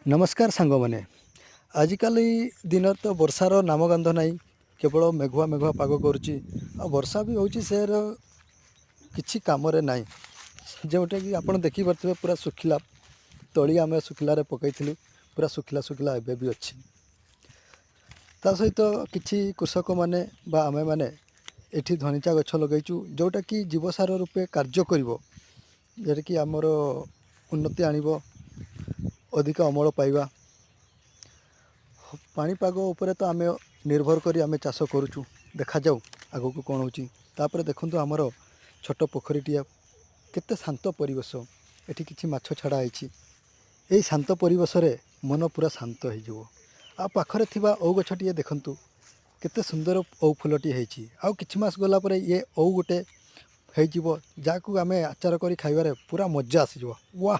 नमस्कार सांग मैंने आजिकल दिन तो वर्षार नामगंध नहीं केवल मेघुआ मेघुआ पाग करुच्ची वर्षा भी होची सेर किसी कम ना जोटा कि आप देखिपे पूरा सुखिला तली आम सुखिलार पकई पूरा सुखिला सुखिला एवं भी अच्छी ता सहित किसी कृषक मैंने आमे मैंने एठी धनिचा गछ लगेचु जोटा कि जीवसार रूपे कार्य कर कि आमर उन्नति आणव अधिक अमल पाइबा पाणीपाग उपरे तो आम निर्भर करी आम चाष करुचु देखा जाऊ आगो को कौन होपर देखु आमर छोट पोखरीटिया केते शांत परिवेश एठी किछि माछ छाड़ा है शांत परिवेश रे मन पूरा शांत हो आ पाखरे थिबा औ गछटिए देखंतु केते सुंदर औ फुलटी है आउ किछि मास गला परे ये औ गोटे हो जाकू आम आचार करी खाइबारे पूरा मजा आसीजो वाह